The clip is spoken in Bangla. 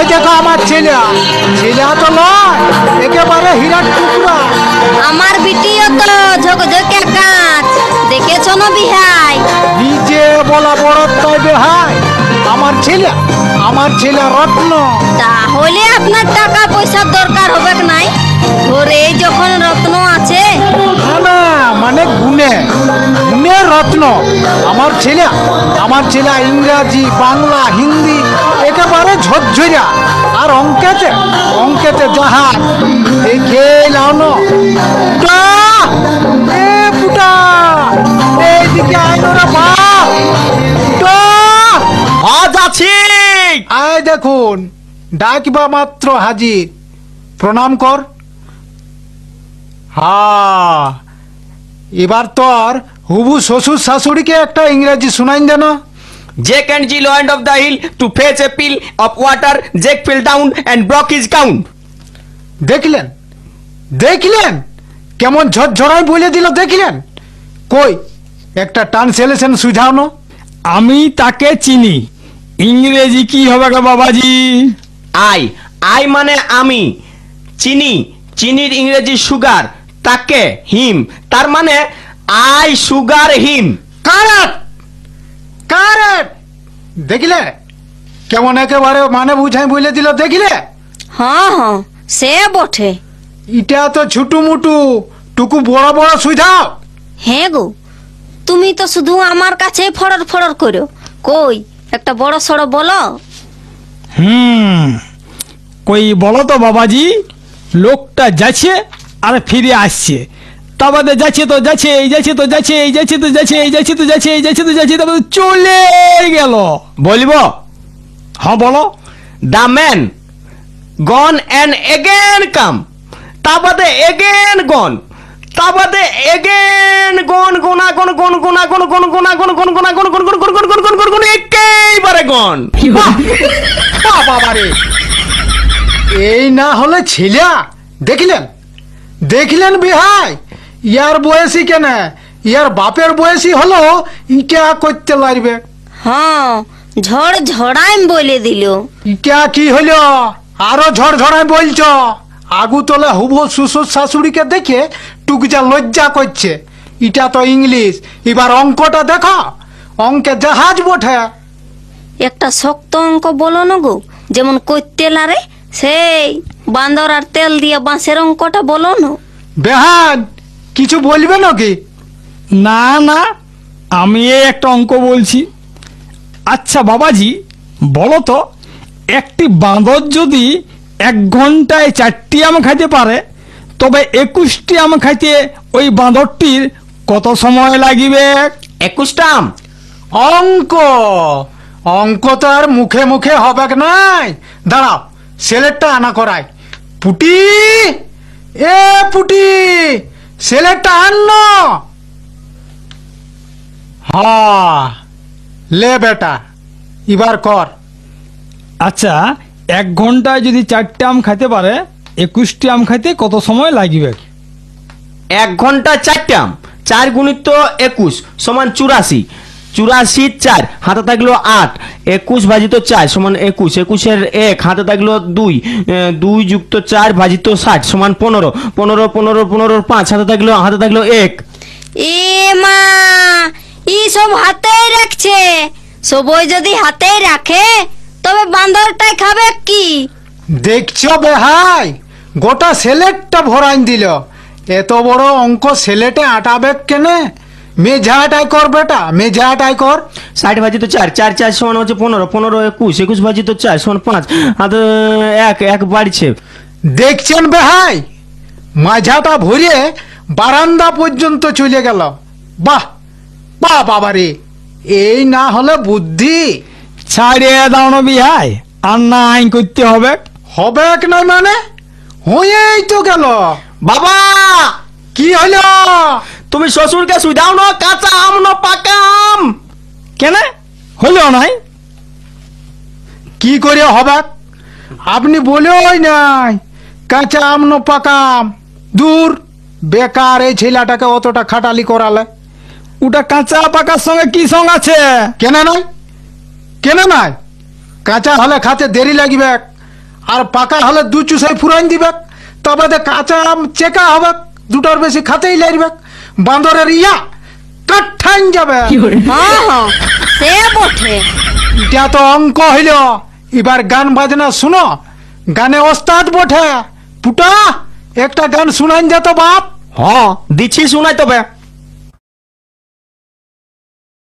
দেখো আমার ছেলে, ছেলে তো নয়, একেবারে হীরার টুকরা। আমার বিটিও তো ঝকঝকে কাঁচ, দেখেছো না বিহাই? নিজে বলা বড় তাই বেহাই। আমার ছেলে রত্ন। তাহলে আপনার টাকা পয়সার দরকার হবে নাই, ঘরে যখন রত্ন আছে। না মানে গুণে গুণে রত্ন। আমার ছেলে ইংরাজি, বাংলা, হিন্দি একেবারে ঝরঝরিয়া, আর অঙ্কেতে জাহাজ। দেখে নাও না পুটা, এইদিকে আইনোরা বাপ। আজ আছি। আয় দেখুন, ডাকবা মাত্র হাজির, প্রণাম কর। হ্যাঁ, এবার তোর হুবু শ্বশুর শাশুড়িকে একটা ইংরেজি শুনাইন দেন। Jack and Jill went off the hill to fetch a pail of water. Jack fell down and broke his gown. দেখলেন কেমন ঝরঝরাই বলে দিল, দেখলেন? কই একটা ট্রান্সলেশন সুঝানো। আমি তাকে চিনি, ইংরেজি কি হবে গো বাবাজি? আই মানে আমি, চিনির ইংরেজি সুগার, তাকে হিম, তার মানে আই সুগার হিম। কারেক্ট। দেখলে কেমন একেবারে মানে বুঝাই বলে দিল, দেখলে? হ্যাঁ, সে বটে। এটা তো ছুটু মুটু, টুকু বড় বড় সুঝাও। হ্যাঁ গো, তুমি তো শুধু আমার কাছে ফড়র করো। কই একটা বড় সড় বলো। কই বলো তো বাবাজি। লোকটা যাচ্ছে আর ফিরে আসছে, তা বাদে যাচ্ছে তো যাচ্ছে, এই যাচ্ছে তো যাচ্ছে, এই যাচ্ছে তো যাচ্ছে, এই যাচ্ছে তো যাচ্ছে, এই যাচ্ছে তো যাচ্ছে, তারপরে চলে গেল। বলবো? হ্যাঁ বলো। The man gone and again come, তা বাদে again gone, তা বাদে again gone, গোনা গন গন গোনা গন গন গোনা গন গন গোনা গন গন গন গন গন গন গন গন গন একেবারে গন। বাবারে, এই না হলে ছেলে। দেখলেন বিহাই, ইয়ার বয়সী কেন, ইয়ার বাপের বয়সী হলো, ইটা করতে লাগবে। হ্যাঁ, ঝড়াই বলে দিল। ইটা কি হলো, আরো ঝড়ঝড়াই বলছ? আগু তোলে হুবো শ্বশুর শাশুড়িকে দেখে টুকজা লজ্জা করছে। ইটা তো ইংলিশ। এবার অঙ্কটা দেখো, অঙ্কে জাহাজ বটে। একটা শক্ত অঙ্ক বলো না গো, যেমন করতে লারে, সেই বান্দর আর তেল দিয়ে বাঁশের অঙ্কটা বলো না। বেহান কিছু বলবে নাকি? না, আমি এই একটা অঙ্ক বলছি। আচ্ছা বাবাজি বলো তো, একটি বাঁদর যদি 1 ঘন্টায় 4টি আম খাইতে পারে, তবে 21টি আম খাইতে ওই বাঁদরটির কত সময় লাগিবে? 21টা আম। অঙ্ক তো আর মুখে মুখে হবে নাই। দাঁড়াও, সেলেটটা আনা করাই। পুটি, পুটি, সেলেটটা আনো। হ্যাঁ, লে বেটা, এবার কর। আচ্ছা, 1 ঘন্টায় যদি 4টি আম খাইতে পারে, 21টি আম খাইতে কত সময় লাগিবে? 1 ঘন্টা 4টা আম, 4 গুণিত 21 সমান 84। 84 4 হাতে থাকলো 8, 21 ভাজিত 4 সমান 21, 21-এর 1 হাতে থাকলো 2, 2 যুক্ত 4 ভাজিত 60 সমান 15, 15 15 5 হাতে থাকলো 1। এ মা, ই সব হাতেই রাখছে। সবই যদি হাতেই রাখে, তবে বান্দরটাই খাবে কি? দেখছো বেহাই, গোটা সেলেটটা ভরাইন দিল। এত বড় অঙ্ক সেলেটে আটাবে কেনে? মেঝাটাই কর বেটা, মেঝাটাই কর। 60 ভাজিত 4, 4 4 সমান হচ্ছে 15, 15 21, 21 ভাজিত 4 সমান 5 হাতে 1 বাড়ছে। দেখছেন বেহাই, মাঝাটা ভরিয়ে বারান্দা পর্যন্ত চলে গেল। বাহ বাবারে, এই না হলে বুদ্ধি। ছাড়িয়ে দাও না বিহাই, আর না আইন করতে হবে। না মানে হয়েই তো গেল। বাবা কি হলো? তুমি শ্বশুরকে সুদাও না, কাঁচা আম না পাকা আম? কেন হলো নাই? কি করে হবে? আপনি বলেই নাই কাঁচা আম না পাকা আম। দূর, বেকার এই ছেলেটাকে অতটা খাটালি করালে। ওটা কাঁচা পাকার সঙ্গে কি সঙ্গ আছে? কেন নাই? কাঁচা হলে খাতে দেরি লাগবে, আর পাকা হলে দু চুষাই ফুরাইন দিবে, তবে তো কাঁচা আম চেকা হবে, দুটোর বেশি খাতেই লাগবে। বান্দরের ইয়া কাঠাইন যাবে। হ্যাঁ হ্যাঁ সে বটে। এটা তো অঙ্ক হইল। এবার গান বাজনা শুনো, গানে ওস্তাদ বটে। পুটা একটা গান শুনাইন যেত বাপ। হ্যাঁ দিচ্ছি শোনাই তবে।